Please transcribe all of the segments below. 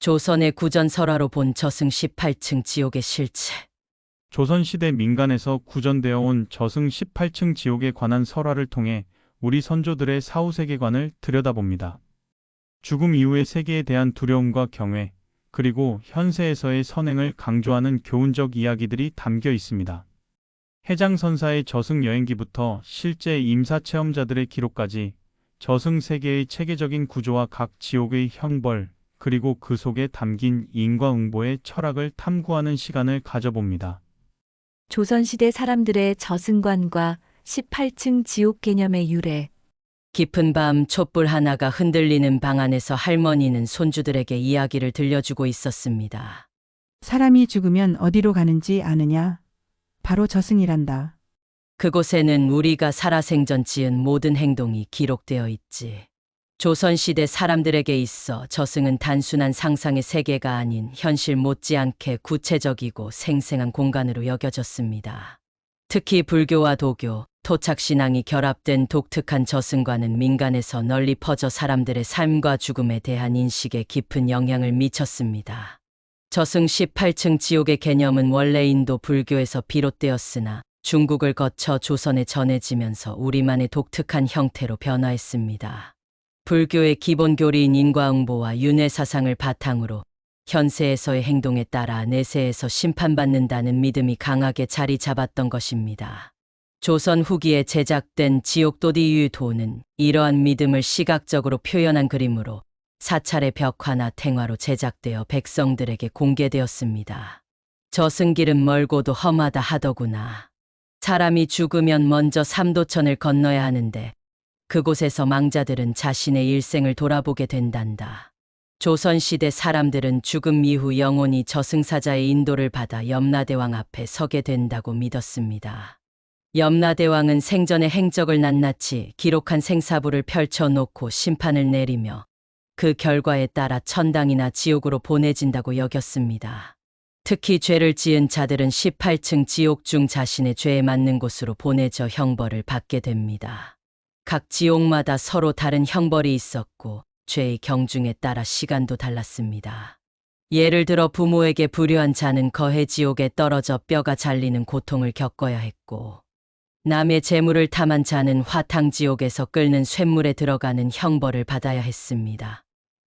조선의 구전설화로 본 저승 18층 지옥의 실체. 조선시대 민간에서 구전되어 온 저승 18층 지옥에 관한 설화를 통해 우리 선조들의 사후세계관을 들여다봅니다. 죽음 이후의 세계에 대한 두려움과 경외, 그리고 현세에서의 선행을 강조하는 교훈적 이야기들이 담겨 있습니다. 해장선사의 저승 여행기부터 실제 임사 체험자들의 기록까지 저승 세계의 체계적인 구조와 각 지옥의 형벌, 그리고 그 속에 담긴 인과응보의 철학을 탐구하는 시간을 가져봅니다. 조선시대 사람들의 저승관과 18층 지옥 개념의 유래. 깊은 밤 촛불 하나가 흔들리는 방 안에서 할머니는 손주들에게 이야기를 들려주고 있었습니다. 사람이 죽으면 어디로 가는지 아느냐? 바로 저승이란다. 그곳에는 우리가 살아생전 지은 모든 행동이 기록되어 있지. 조선시대 사람들에게 있어 저승은 단순한 상상의 세계가 아닌 현실 못지않게 구체적이고 생생한 공간으로 여겨졌습니다. 특히 불교와 도교, 토착신앙이 결합된 독특한 저승과는 민간에서 널리 퍼져 사람들의 삶과 죽음에 대한 인식에 깊은 영향을 미쳤습니다. 저승 18층 지옥의 개념은 원래 인도 불교에서 비롯되었으나 중국을 거쳐 조선에 전해지면서 우리만의 독특한 형태로 변화했습니다. 불교의 기본 교리인 인과응보와 윤회사상을 바탕으로 현세에서의 행동에 따라 내세에서 심판받는다는 믿음이 강하게 자리 잡았던 것입니다. 조선 후기에 제작된 지옥도디유도는 이러한 믿음을 시각적으로 표현한 그림으로 사찰의 벽화나 탱화로 제작되어 백성들에게 공개되었습니다. 저승길은 멀고도 험하다 하더구나. 사람이 죽으면 먼저 삼도천을 건너야 하는데 그곳에서 망자들은 자신의 일생을 돌아보게 된단다. 조선시대 사람들은 죽음 이후 영혼이 저승사자의 인도를 받아 염라대왕 앞에 서게 된다고 믿었습니다. 염라대왕은 생전의 행적을 낱낱이 기록한 생사부를 펼쳐놓고 심판을 내리며 그 결과에 따라 천당이나 지옥으로 보내진다고 여겼습니다. 특히 죄를 지은 자들은 18층 지옥 중 자신의 죄에 맞는 곳으로 보내져 형벌을 받게 됩니다. 각 지옥마다 서로 다른 형벌이 있었고 죄의 경중에 따라 시간도 달랐습니다. 예를 들어 부모에게 불효한 자는 거해 지옥에 떨어져 뼈가 잘리는 고통을 겪어야 했고, 남의 재물을 탐한 자는 화탕지옥에서 끓는 쇳물에 들어가는 형벌을 받아야 했습니다.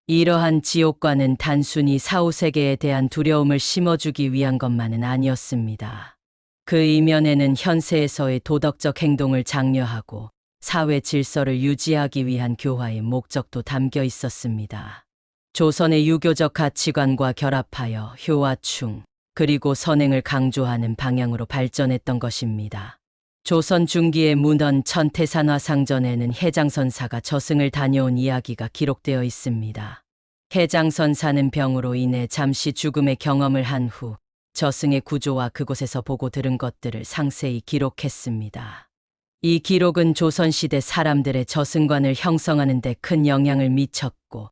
이러한 지옥과는 단순히 사후세계에 대한 두려움을 심어주기 위한 것만은 아니었습니다. 그 이면에는 현세에서의 도덕적 행동을 장려하고 사회 질서를 유지하기 위한 교화의 목적도 담겨 있었습니다. 조선의 유교적 가치관과 결합하여 효화충, 그리고 선행을 강조하는 방향으로 발전했던 것입니다. 조선 중기의 문헌 천태산화상전에는 해장선사가 저승을 다녀온 이야기가 기록되어 있습니다. 해장선사는 병으로 인해 잠시 죽음의 경험을 한 후 저승의 구조와 그곳에서 보고 들은 것들을 상세히 기록했습니다. 이 기록은 조선시대 사람들의 저승관을 형성하는 데 큰 영향을 미쳤고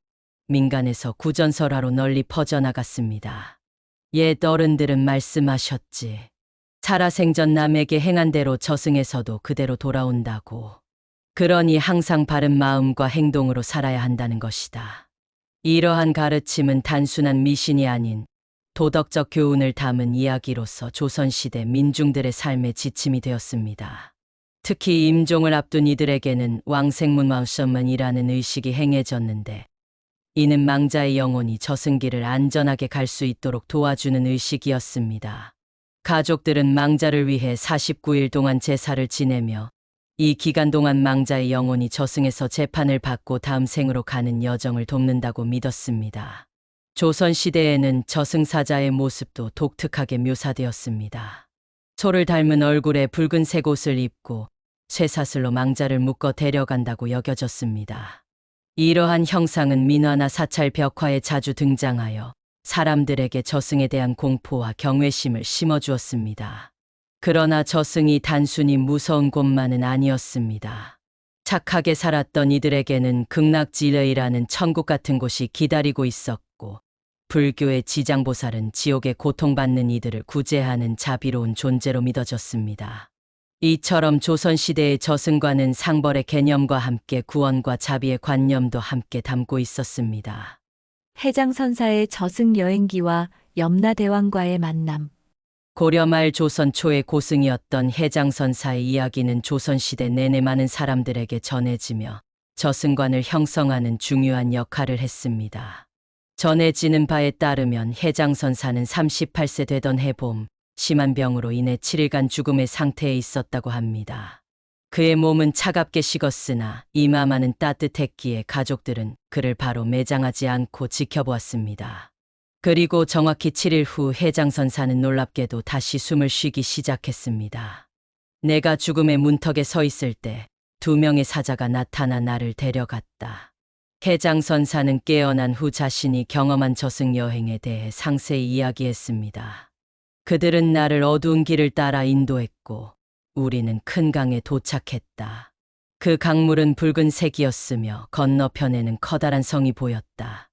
민간에서 구전설화로 널리 퍼져나갔습니다. 옛 어른들은 말씀하셨지. 살아생전 남에게 행한 대로 저승에서도 그대로 돌아온다고. 그러니 항상 바른 마음과 행동으로 살아야 한다는 것이다. 이러한 가르침은 단순한 미신이 아닌 도덕적 교훈을 담은 이야기로서 조선시대 민중들의 삶의 지침이 되었습니다. 특히 임종을 앞둔 이들에게는 왕생문마우셔먼이라는 의식이 행해졌는데, 이는 망자의 영혼이 저승길을 안전하게 갈 수 있도록 도와주는 의식이었습니다. 가족들은 망자를 위해 49일 동안 제사를 지내며 이 기간 동안 망자의 영혼이 저승에서 재판을 받고 다음 생으로 가는 여정을 돕는다고 믿었습니다. 조선시대에는 저승사자의 모습도 독특하게 묘사되었습니다. 소를 닮은 얼굴에 붉은색 옷을 입고 쇠사슬로 망자를 묶어 데려간다고 여겨졌습니다. 이러한 형상은 민화나 사찰 벽화에 자주 등장하여 사람들에게 저승에 대한 공포와 경외심을 심어주었습니다. 그러나 저승이 단순히 무서운 곳만은 아니었습니다. 착하게 살았던 이들에게는 극락지뢰이라는 천국 같은 곳이 기다리고 있었고, 불교의 지장보살은 지옥에 고통받는 이들을 구제하는 자비로운 존재로 믿어졌습니다. 이처럼 조선시대의 저승과는 상벌의 개념과 함께 구원과 자비의 관념도 함께 담고 있었습니다. 해장선사의 저승 여행기와 염라대왕과의 만남. 고려말 조선 초의 고승이었던 해장선사의 이야기는 조선시대 내내 많은 사람들에게 전해지며 저승관을 형성하는 중요한 역할을 했습니다. 전해지는 바에 따르면 해장선사는 38세 되던 해봄 심한 병으로 인해 7일간 죽음의 상태에 있었다고 합니다. 그의 몸은 차갑게 식었으나 이마만은 따뜻했기에 가족들은 그를 바로 매장하지 않고 지켜보았습니다. 그리고 정확히 7일 후 해장선사는 놀랍게도 다시 숨을 쉬기 시작했습니다. 내가 죽음의 문턱에 서 있을 때 2명의 사자가 나타나 나를 데려갔다. 해장선사는 깨어난 후 자신이 경험한 저승 여행에 대해 상세히 이야기했습니다. 그들은 나를 어두운 길을 따라 인도했고 우리는 큰 강에 도착했다. 그 강물은 붉은색이었으며 건너편에는 커다란 성이 보였다.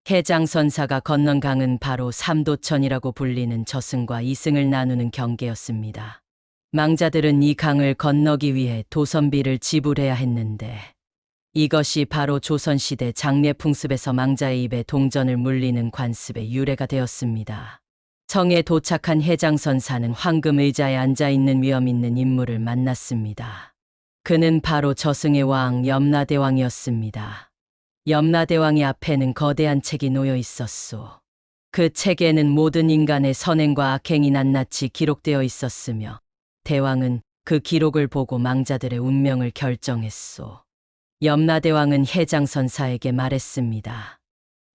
해장선사가 건넌 강은 바로 삼도천이라고 불리는 저승과 이승을 나누는 경계였습니다. 망자들은 이 강을 건너기 위해 도선비를 지불해야 했는데 이것이 바로 조선시대 장례 풍습에서 망자의 입에 동전을 물리는 관습의 유래가 되었습니다. 성에 도착한 해장선사는 황금 의자에 앉아있는 위엄 있는 인물을 만났습니다. 그는 바로 저승의 왕 염라대왕이었습니다. 염라대왕의 앞에는 거대한 책이 놓여 있었소. 그 책에는 모든 인간의 선행과 악행이 낱낱이 기록되어 있었으며 대왕은 그 기록을 보고 망자들의 운명을 결정했소. 염라대왕은 해장선사에게 말했습니다.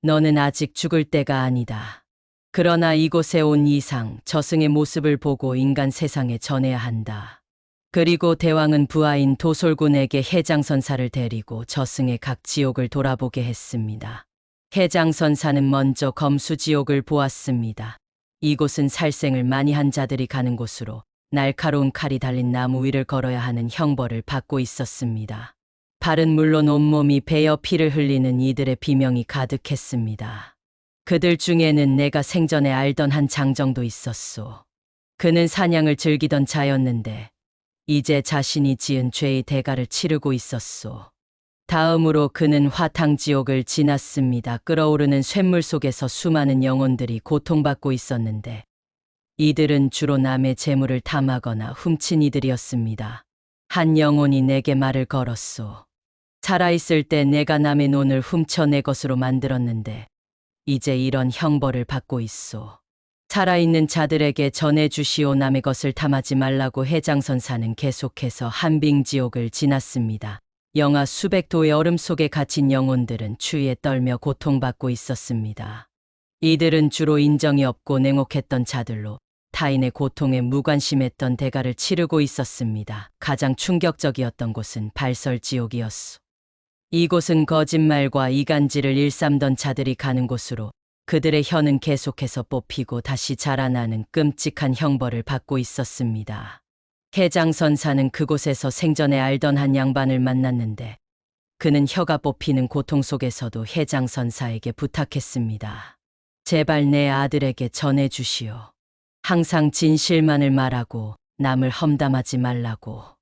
너는 아직 죽을 때가 아니다. 그러나 이곳에 온 이상 저승의 모습을 보고 인간 세상에 전해야 한다. 그리고 대왕은 부하인 도솔군에게 해장선사를 데리고 저승의 각 지옥을 돌아보게 했습니다. 해장선사는 먼저 검수지옥을 보았습니다. 이곳은 살생을 많이 한 자들이 가는 곳으로 날카로운 칼이 달린 나무 위를 걸어야 하는 형벌을 받고 있었습니다. 발은 물론 온몸이 베어 피를 흘리는 이들의 비명이 가득했습니다. 그들 중에는 내가 생전에 알던 한 장정도 있었소. 그는 사냥을 즐기던 자였는데 이제 자신이 지은 죄의 대가를 치르고 있었소. 다음으로 그는 화탕지옥을 지났습니다. 끓어오르는 쇳물 속에서 수많은 영혼들이 고통받고 있었는데 이들은 주로 남의 재물을 탐하거나 훔친 이들이었습니다. 한 영혼이 내게 말을 걸었소. 살아있을 때 내가 남의 논을 훔쳐 내 것으로 만들었는데 이제 이런 형벌을 받고 있소. 살아있는 자들에게 전해주시오. 남의 것을 탐하지 말라고 해장선사는 계속해서 한빙지옥을 지났습니다. 영하 수백 도의 얼음 속에 갇힌 영혼들은 추위에 떨며 고통받고 있었습니다. 이들은 주로 인정이 없고 냉혹했던 자들로 타인의 고통에 무관심했던 대가를 치르고 있었습니다. 가장 충격적이었던 곳은 발설지옥이었소. 이곳은 거짓말과 이간질을 일삼던 자들이 가는 곳으로 그들의 혀는 계속해서 뽑히고 다시 자라나는 끔찍한 형벌을 받고 있었습니다. 해장선사는 그곳에서 생전에 알던 한 양반을 만났는데 그는 혀가 뽑히는 고통 속에서도 해장선사에게 부탁했습니다. 제발 내 아들에게 전해주시오. 항상 진실만을 말하고 남을 험담하지 말라고.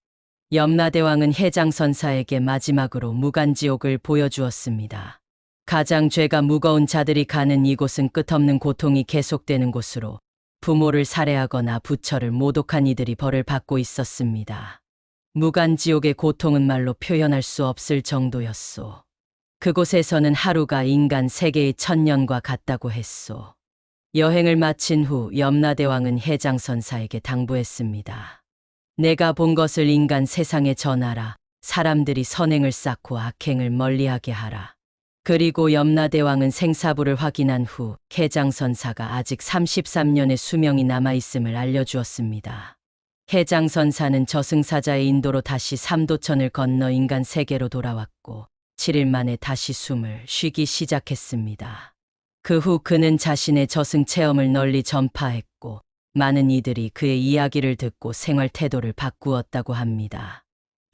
염라대왕은 해장선사에게 마지막으로 무간지옥을 보여주었습니다. 가장 죄가 무거운 자들이 가는 이곳은 끝없는 고통이 계속되는 곳으로 부모를 살해하거나 부처를 모독한 이들이 벌을 받고 있었습니다. 무간지옥의 고통은 말로 표현할 수 없을 정도였소. 그곳에서는 하루가 인간 세계의 1000년과 같다고 했소. 여행을 마친 후 염라대왕은 해장선사에게 당부했습니다. 내가 본 것을 인간 세상에 전하라. 사람들이 선행을 쌓고 악행을 멀리하게 하라. 그리고 염라대왕은 생사부를 확인한 후 해장선사가 아직 33년의 수명이 남아있음을 알려주었습니다. 해장선사는 저승사자의 인도로 다시 삼도천을 건너 인간 세계로 돌아왔고 7일 만에 다시 숨을 쉬기 시작했습니다. 그 후 그는 자신의 저승 체험을 널리 전파했고 많은 이들이 그의 이야기를 듣고 생활 태도를 바꾸었다고 합니다.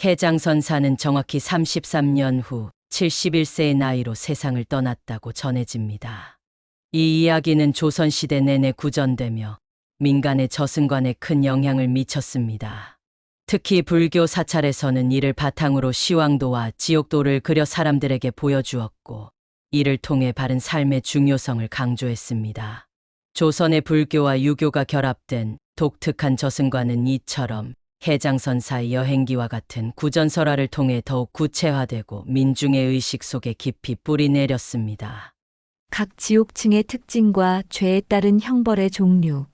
해장선사는 정확히 33년 후 71세의 나이로 세상을 떠났다고 전해집니다. 이 이야기는 조선시대 내내 구전되며 민간의 저승관에 큰 영향을 미쳤습니다. 특히 불교 사찰에서는 이를 바탕으로 시왕도와 지옥도를 그려 사람들에게 보여주었고 이를 통해 바른 삶의 중요성을 강조했습니다. 조선의 불교와 유교가 결합된 독특한 저승과는 이처럼 해장선사의 여행기와 같은 구전설화를 통해 더욱 구체화되고 민중의 의식 속에 깊이 뿌리 내렸습니다. 각 지옥층의 특징과 죄에 따른 형벌의 종류.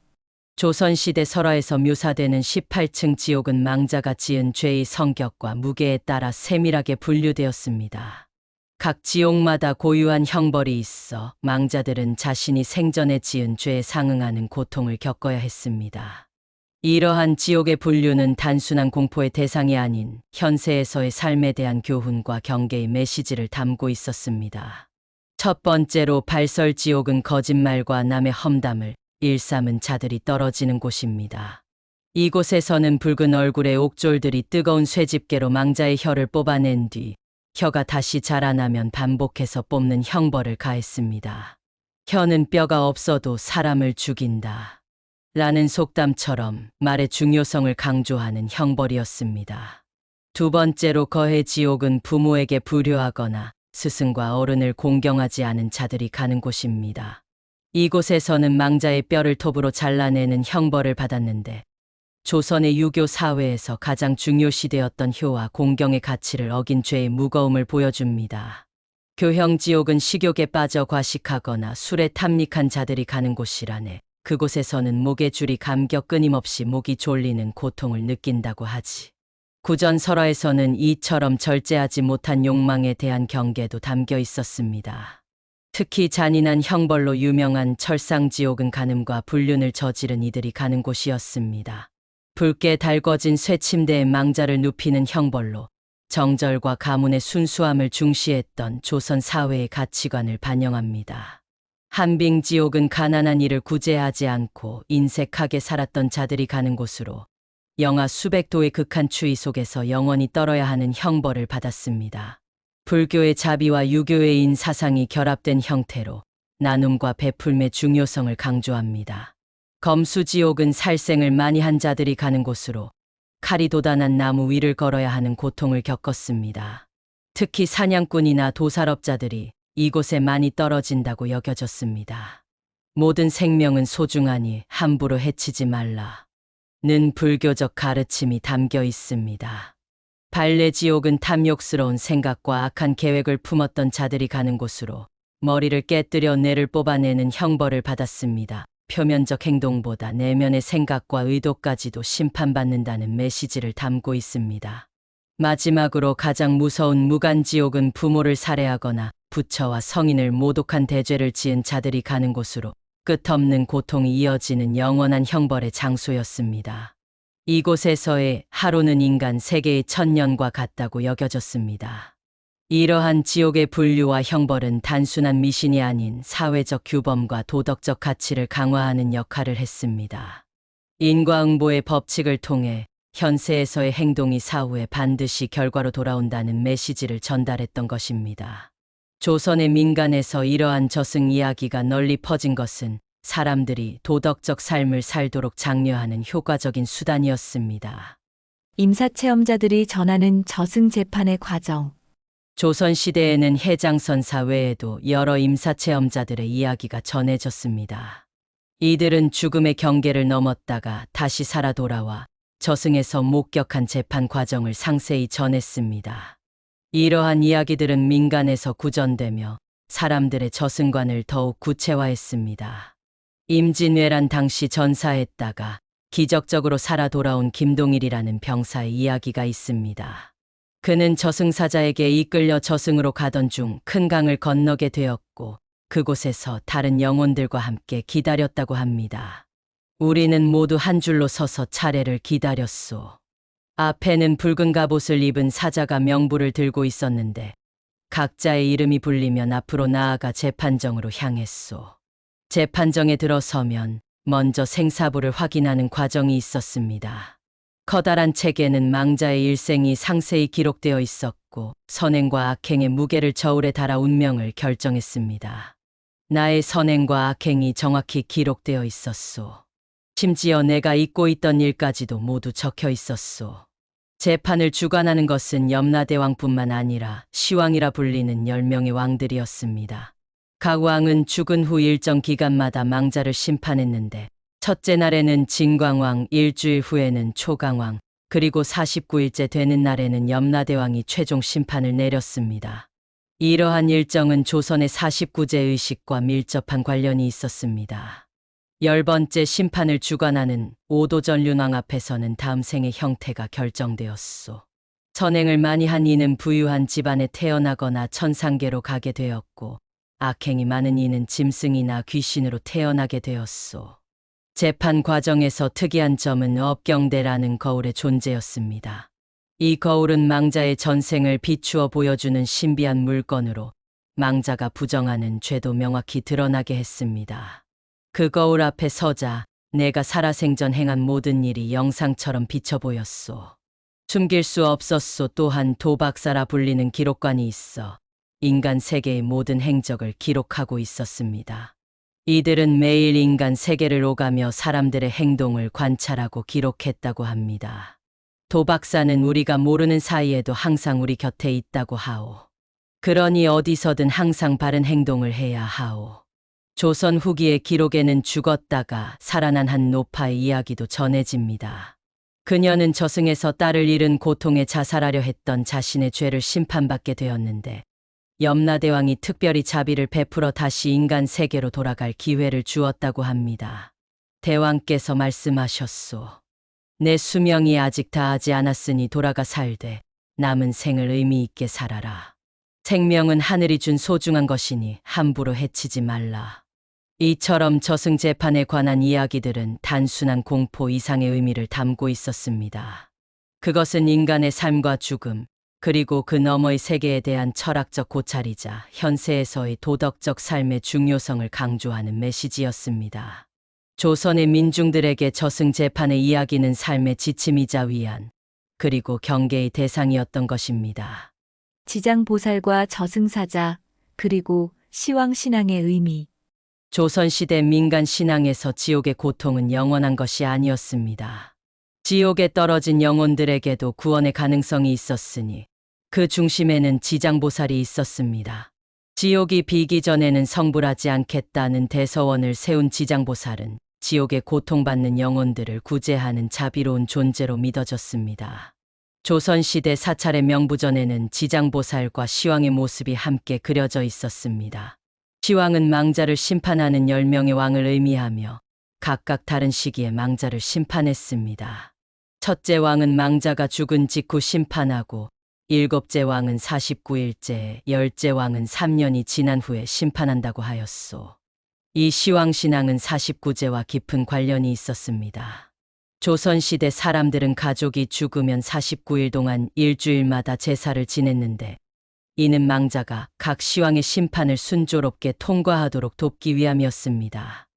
조선시대 설화에서 묘사되는 18층 지옥은 망자가 지은 죄의 성격과 무게에 따라 세밀하게 분류되었습니다. 각 지옥마다 고유한 형벌이 있어 망자들은 자신이 생전에 지은 죄에 상응하는 고통을 겪어야 했습니다. 이러한 지옥의 분류는 단순한 공포의 대상이 아닌 현세에서의 삶에 대한 교훈과 경계의 메시지를 담고 있었습니다. 첫 번째로 발설지옥은 거짓말과 남의 험담을 일삼은 자들이 떨어지는 곳입니다. 이곳에서는 붉은 얼굴의 옥졸들이 뜨거운 쇠집게로 망자의 혀를 뽑아낸 뒤 혀가 다시 자라나면 반복해서 뽑는 형벌을 가했습니다. 혀는 뼈가 없어도 사람을 죽인다. 라는 속담처럼 말의 중요성을 강조하는 형벌이었습니다. 두 번째로 거해지옥은 부모에게 불효하거나 스승과 어른을 공경하지 않은 자들이 가는 곳입니다. 이곳에서는 망자의 뼈를 톱으로 잘라내는 형벌을 받았는데 조선의 유교 사회에서 가장 중요시되었던 효와 공경의 가치를 어긴 죄의 무거움을 보여줍니다. 교형지옥은 식욕에 빠져 과식하거나 술에 탐닉한 자들이 가는 곳이라네. 그곳에서는 목에 줄이 감겨 끊임없이 목이 졸리는 고통을 느낀다고 하지. 구전 설화에서는 이처럼 절제하지 못한 욕망에 대한 경계도 담겨 있었습니다. 특히 잔인한 형벌로 유명한 철상지옥은 간음과 불륜을 저지른 이들이 가는 곳이었습니다. 붉게 달궈진 쇠침대에 망자를 눕히는 형벌로 정절과 가문의 순수함을 중시했던 조선 사회의 가치관을 반영합니다. 한빙지옥은 가난한 이를 구제하지 않고 인색하게 살았던 자들이 가는 곳으로 영하 수백 도의 극한 추위 속에서 영원히 떨어야 하는 형벌을 받았습니다. 불교의 자비와 유교의 인사상이 결합된 형태로 나눔과 베풀매의 중요성을 강조합니다. 검수지옥은 살생을 많이 한 자들이 가는 곳으로 칼이 돋아난 나무 위를 걸어야 하는 고통을 겪었습니다. 특히 사냥꾼이나 도살업자들이 이곳에 많이 떨어진다고 여겨졌습니다. 모든 생명은 소중하니 함부로 해치지 말라는 불교적 가르침이 담겨 있습니다. 발레지옥은 탐욕스러운 생각과 악한 계획을 품었던 자들이 가는 곳으로 머리를 깨뜨려 뇌를 뽑아내는 형벌을 받았습니다. 표면적 행동보다 내면의 생각과 의도까지도 심판받는다는 메시지를 담고 있습니다. 마지막으로 가장 무서운 무간지옥은 부모를 살해하거나 부처와 성인을 모독한 대죄를 지은 자들이 가는 곳으로 끝없는 고통이 이어지는 영원한 형벌의 장소였습니다. 이곳에서의 하루는 인간 세계의 1000년과 같다고 여겨졌습니다. 이러한 지옥의 분류와 형벌은 단순한 미신이 아닌 사회적 규범과 도덕적 가치를 강화하는 역할을 했습니다. 인과응보의 법칙을 통해 현세에서의 행동이 사후에 반드시 결과로 돌아온다는 메시지를 전달했던 것입니다. 조선의 민간에서 이러한 저승 이야기가 널리 퍼진 것은 사람들이 도덕적 삶을 살도록 장려하는 효과적인 수단이었습니다. 임사체험자들이 전하는 저승 재판의 과정. 조선시대에는 해장선사 외에도 여러 임사체험자들의 이야기가 전해졌습니다. 이들은 죽음의 경계를 넘었다가 다시 살아 돌아와 저승에서 목격한 재판 과정을 상세히 전했습니다. 이러한 이야기들은 민간에서 구전되며 사람들의 저승관을 더욱 구체화했습니다. 임진왜란 당시 전사했다가 기적적으로 살아 돌아온 김동일이라는 병사의 이야기가 있습니다. 그는 저승사자에게 이끌려 저승으로 가던 중 큰 강을 건너게 되었고 그곳에서 다른 영혼들과 함께 기다렸다고 합니다. 우리는 모두 한 줄로 서서 차례를 기다렸소. 앞에는 붉은 갑옷을 입은 사자가 명부를 들고 있었는데 각자의 이름이 불리면 앞으로 나아가 재판정으로 향했소. 재판정에 들어서면 먼저 생사부를 확인하는 과정이 있었습니다. 커다란 책에는 망자의 일생이 상세히 기록되어 있었고 선행과 악행의 무게를 저울에 달아 운명을 결정했습니다. 나의 선행과 악행이 정확히 기록되어 있었소. 심지어 내가 잊고 있던 일까지도 모두 적혀 있었소. 재판을 주관하는 것은 염라대왕뿐만 아니라 시왕이라 불리는 10명의 왕들이었습니다. 각 왕은 죽은 후 일정 기간마다 망자를 심판했는데 첫째 날에는 진광왕, 일주일 후에는 초강왕, 그리고 49일째 되는 날에는 염라대왕이 최종 심판을 내렸습니다. 이러한 일정은 조선의 49제 의식과 밀접한 관련이 있었습니다. 10번째 심판을 주관하는 오도전륜왕 앞에서는 다음 생의 형태가 결정되었소. 선행을 많이 한 이는 부유한 집안에 태어나거나 천상계로 가게 되었고, 악행이 많은 이는 짐승이나 귀신으로 태어나게 되었소. 재판 과정에서 특이한 점은 업경대라는 거울의 존재였습니다. 이 거울은 망자의 전생을 비추어 보여주는 신비한 물건으로 망자가 부정하는 죄도 명확히 드러나게 했습니다. 그 거울 앞에 서자 내가 살아생전 행한 모든 일이 영상처럼 비쳐 보였소. 숨길 수 없었소. 또한 도박사라 불리는 기록관이 있어 인간 세계의 모든 행적을 기록하고 있었습니다. 이들은 매일 인간 세계를 오가며 사람들의 행동을 관찰하고 기록했다고 합니다. 도박사는 우리가 모르는 사이에도 항상 우리 곁에 있다고 하오. 그러니 어디서든 항상 바른 행동을 해야 하오. 조선 후기의 기록에는 죽었다가 살아난 한 노파의 이야기도 전해집니다. 그녀는 저승에서 딸을 잃은 고통에 자살하려 했던 자신의 죄를 심판받게 되었는데 염라대왕이 특별히 자비를 베풀어 다시 인간 세계로 돌아갈 기회를 주었다고 합니다. 대왕께서 말씀하셨소. 내 수명이 아직 다하지 않았으니 돌아가 살되 남은 생을 의미 있게 살아라. 생명은 하늘이 준 소중한 것이니 함부로 해치지 말라. 이처럼 저승 재판에 관한 이야기들은 단순한 공포 이상의 의미를 담고 있었습니다. 그것은 인간의 삶과 죽음, 그리고 그 너머의 세계에 대한 철학적 고찰이자 현세에서의 도덕적 삶의 중요성을 강조하는 메시지였습니다. 조선의 민중들에게 저승 재판의 이야기는 삶의 지침이자 위안, 그리고 경계의 대상이었던 것입니다. 지장보살과 저승사자, 그리고 시왕신앙의 의미. 조선시대 민간 신앙에서 지옥의 고통은 영원한 것이 아니었습니다. 지옥에 떨어진 영혼들에게도 구원의 가능성이 있었으니 그 중심에는 지장보살이 있었습니다. 지옥이 비기 전에는 성불하지 않겠다는 대서원을 세운 지장보살은 지옥에 고통받는 영혼들을 구제하는 자비로운 존재로 믿어졌습니다. 조선시대 사찰의 명부전에는 지장보살과 시왕의 모습이 함께 그려져 있었습니다. 시왕은 망자를 심판하는 10명의 왕을 의미하며 각각 다른 시기에 망자를 심판했습니다. 첫째 왕은 망자가 죽은 직후 심판하고, 7째 왕은 49일째, 10째 왕은 3년이 지난 후에 심판한다고 하였소. 이 시왕신앙은 49제와 깊은 관련이 있었습니다. 조선시대 사람들은 가족이 죽으면 49일 동안 일주일마다 제사를 지냈는데, 이는 망자가 각 시왕의 심판을 순조롭게 통과하도록 돕기 위함이었습니다.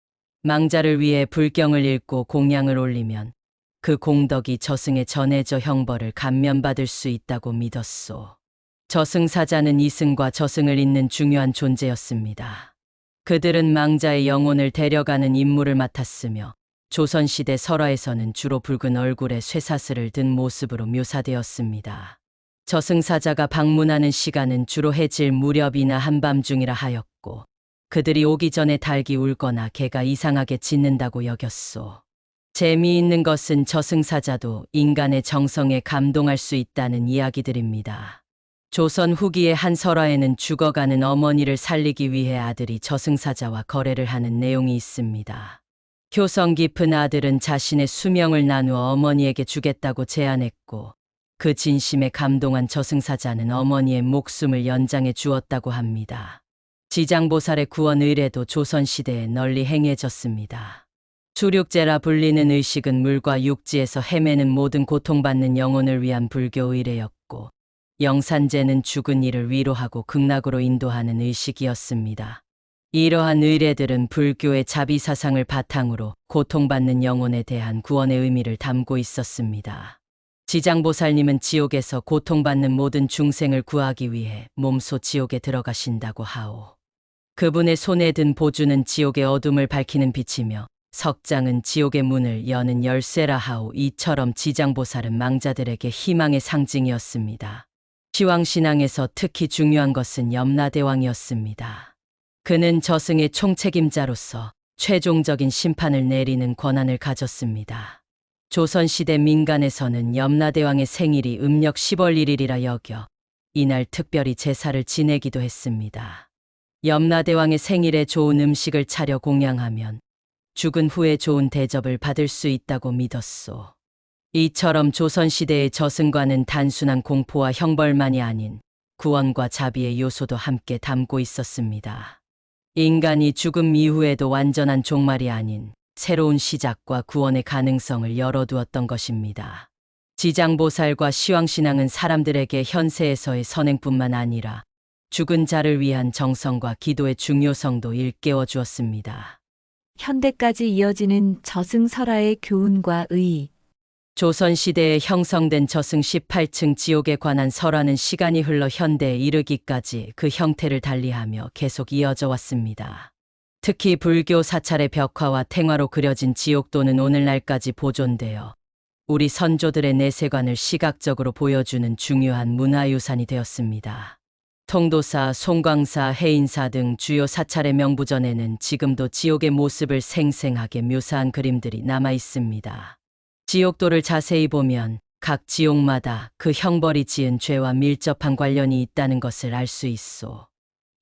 망자를 위해 불경을 읽고 공양을 올리면 그 공덕이 저승에 전해져 형벌을 감면받을 수 있다고 믿었소. 저승사자는 이승과 저승을 잇는 중요한 존재였습니다. 그들은 망자의 영혼을 데려가는 임무를 맡았으며 조선시대 설화에서는 주로 붉은 얼굴에 쇠사슬을 든 모습으로 묘사되었습니다. 저승사자가 방문하는 시간은 주로 해질 무렵이나 한밤중이라 하였고, 그들이 오기 전에 닭이 울거나 개가 이상하게 짖는다고 여겼소. 재미있는 것은 저승사자도 인간의 정성에 감동할 수 있다는 이야기들입니다. 조선 후기의 한 설화에는 죽어가는 어머니를 살리기 위해 아들이 저승사자와 거래를 하는 내용이 있습니다. 효성 깊은 아들은 자신의 수명을 나누어 어머니에게 주겠다고 제안했고, 그 진심에 감동한 저승사자는 어머니의 목숨을 연장해 주었다고 합니다. 지장보살의 구원 의례도 조선시대에 널리 행해졌습니다. 수륙제라 불리는 의식은 물과 육지에서 헤매는 모든 고통받는 영혼을 위한 불교 의례였고, 영산제는 죽은 이를 위로하고 극락으로 인도하는 의식이었습니다. 이러한 의례들은 불교의 자비사상을 바탕으로 고통받는 영혼에 대한 구원의 의미를 담고 있었습니다. 지장보살님은 지옥에서 고통받는 모든 중생을 구하기 위해 몸소 지옥에 들어가신다고 하오. 그분의 손에 든 보주는 지옥의 어둠을 밝히는 빛이며 석장은 지옥의 문을 여는 열쇠라 하오. 이처럼 지장보살은 망자들에게 희망의 상징이었습니다. 시왕신앙에서 특히 중요한 것은 염라대왕이었습니다. 그는 저승의 총책임자로서 최종적인 심판을 내리는 권한을 가졌습니다. 조선시대 민간에서는 염라대왕의 생일이 음력 10월 1일이라 여겨 이날 특별히 제사를 지내기도 했습니다. 염라대왕의 생일에 좋은 음식을 차려 공양하면 죽은 후에 좋은 대접을 받을 수 있다고 믿었소. 이처럼 조선시대의 저승과는 단순한 공포와 형벌만이 아닌 구원과 자비의 요소도 함께 담고 있었습니다. 인간이 죽음 이후에도 완전한 종말이 아닌 새로운 시작과 구원의 가능성을 열어두었던 것입니다. 지장보살과 시왕신앙은 사람들에게 현세에서의 선행뿐만 아니라 죽은 자를 위한 정성과 기도의 중요성도 일깨워 주었습니다. 현대까지 이어지는 저승설화의 교훈과 의의. 조선시대에 형성된 저승 18층 지옥에 관한 설화는 시간이 흘러 현대에 이르기까지 그 형태를 달리하며 계속 이어져 왔습니다. 특히 불교 사찰의 벽화와 탱화로 그려진 지옥도는 오늘날까지 보존되어 우리 선조들의 내세관을 시각적으로 보여주는 중요한 문화유산이 되었습니다. 통도사, 송광사, 해인사 등 주요 사찰의 명부전에는 지금도 지옥의 모습을 생생하게 묘사한 그림들이 남아 있습니다. 지옥도를 자세히 보면 각 지옥마다 그 형벌이 지은 죄와 밀접한 관련이 있다는 것을 알 수 있소.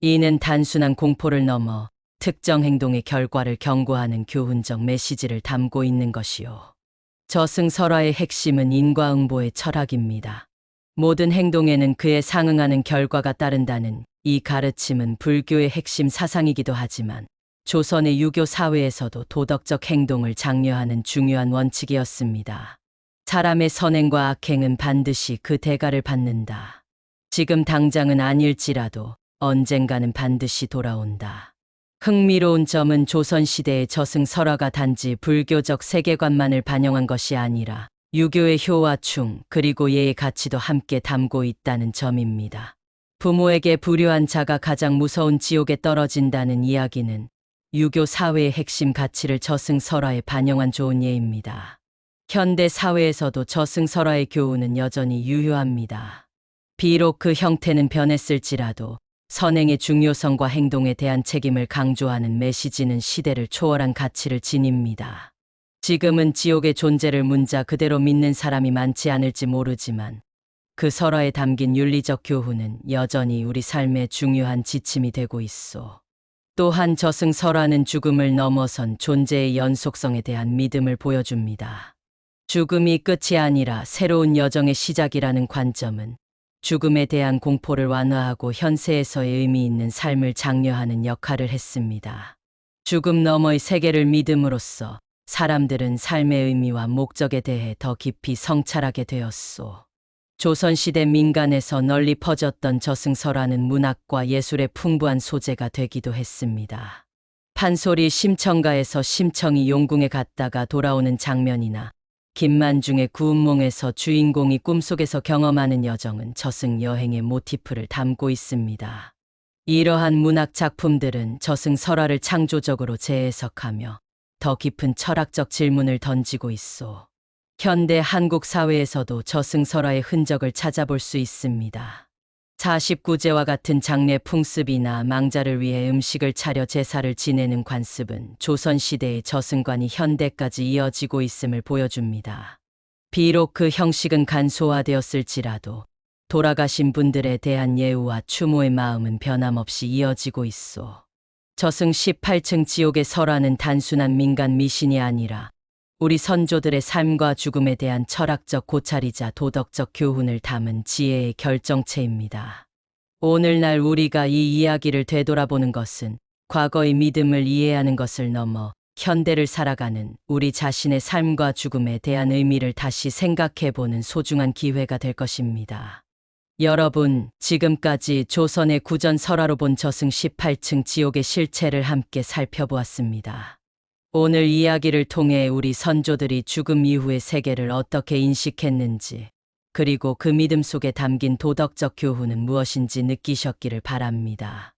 이는 단순한 공포를 넘어 특정 행동의 결과를 경고하는 교훈적 메시지를 담고 있는 것이요. 저승설화의 핵심은 인과응보의 철학입니다. 모든 행동에는 그에 상응하는 결과가 따른다는 이 가르침은 불교의 핵심 사상이기도 하지만 조선의 유교 사회에서도 도덕적 행동을 장려하는 중요한 원칙이었습니다. 사람의 선행과 악행은 반드시 그 대가를 받는다. 지금 당장은 아닐지라도 언젠가는 반드시 돌아온다. 흥미로운 점은 조선시대의 저승설화가 단지 불교적 세계관만을 반영한 것이 아니라 유교의 효와 충 그리고 예의 가치도 함께 담고 있다는 점입니다. 부모에게 불효한 자가 가장 무서운 지옥에 떨어진다는 이야기는 유교 사회의 핵심 가치를 저승설화에 반영한 좋은 예입니다. 현대 사회에서도 저승설화의 교훈은 여전히 유효합니다. 비록 그 형태는 변했을지라도 선행의 중요성과 행동에 대한 책임을 강조하는 메시지는 시대를 초월한 가치를 지닙니다. 지금은 지옥의 존재를 문자 그대로 믿는 사람이 많지 않을지 모르지만 그 설화에 담긴 윤리적 교훈은 여전히 우리 삶의 중요한 지침이 되고 있어. 또한 저승설화는 죽음을 넘어선 존재의 연속성에 대한 믿음을 보여줍니다. 죽음이 끝이 아니라 새로운 여정의 시작이라는 관점은 죽음에 대한 공포를 완화하고 현세에서의 의미 있는 삶을 장려하는 역할을 했습니다. 죽음 너머의 세계를 믿음으로써 사람들은 삶의 의미와 목적에 대해 더 깊이 성찰하게 되었소. 조선시대 민간에서 널리 퍼졌던 저승설화는 문학과 예술의 풍부한 소재가 되기도 했습니다. 판소리 심청가에서 심청이 용궁에 갔다가 돌아오는 장면이나 김만중의 구운몽에서 주인공이 꿈속에서 경험하는 여정은 저승 여행의 모티프를 담고 있습니다. 이러한 문학 작품들은 저승설화를 창조적으로 재해석하며 더 깊은 철학적 질문을 던지고 있어. 현대 한국 사회에서도 저승설화의 흔적을 찾아볼 수 있습니다. 49제와 같은 장례 풍습이나 망자를 위해 음식을 차려 제사를 지내는 관습은 조선시대의 저승관이 현대까지 이어지고 있음을 보여줍니다. 비록 그 형식은 간소화되었을지라도 돌아가신 분들에 대한 예우와 추모의 마음은 변함없이 이어지고 있어. 저승 18층 지옥의 설화는 단순한 민간 미신이 아니라 우리 선조들의 삶과 죽음에 대한 철학적 고찰이자 도덕적 교훈을 담은 지혜의 결정체입니다. 오늘날 우리가 이 이야기를 되돌아보는 것은 과거의 믿음을 이해하는 것을 넘어 현대를 살아가는 우리 자신의 삶과 죽음에 대한 의미를 다시 생각해보는 소중한 기회가 될 것입니다. 여러분, 지금까지 조선의 구전 설화로 본 저승 18층 지옥의 실체를 함께 살펴보았습니다. 오늘 이야기를 통해 우리 선조들이 죽음 이후의 세계를 어떻게 인식했는지, 그리고 그 믿음 속에 담긴 도덕적 교훈은 무엇인지 느끼셨기를 바랍니다.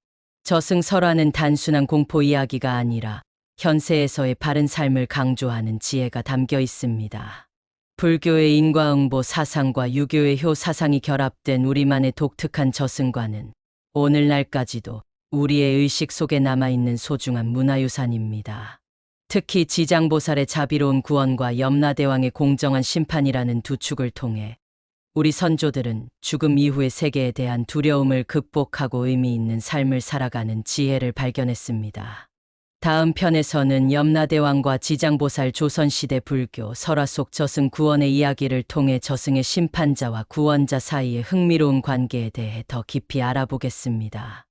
저승설화는 단순한 공포 이야기가 아니라 현세에서의 바른 삶을 강조하는 지혜가 담겨 있습니다. 불교의 인과응보 사상과 유교의 효 사상이 결합된 우리만의 독특한 저승과는 오늘날까지도 우리의 의식 속에 남아있는 소중한 문화유산입니다. 특히 지장보살의 자비로운 구원과 염라대왕의 공정한 심판이라는 두 축을 통해 우리 선조들은 죽음 이후의 세계에 대한 두려움을 극복하고 의미 있는 삶을 살아가는 지혜를 발견했습니다. 다음 편에서는 염라대왕과 지장보살 조선시대 불교 설화 속 저승 구원의 이야기를 통해 저승의 심판자와 구원자 사이의 흥미로운 관계에 대해 더 깊이 알아보겠습니다.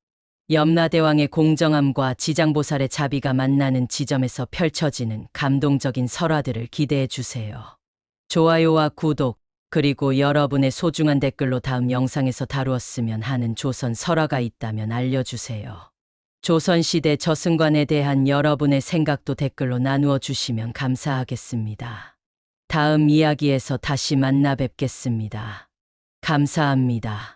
염라대왕의 공정함과 지장보살의 자비가 만나는 지점에서 펼쳐지는 감동적인 설화들을 기대해 주세요. 좋아요와 구독, 그리고 여러분의 소중한 댓글로 다음 영상에서 다루었으면 하는 조선 설화가 있다면 알려주세요. 조선시대 저승관에 대한 여러분의 생각도 댓글로 나누어 주시면 감사하겠습니다. 다음 이야기에서 다시 만나 뵙겠습니다. 감사합니다.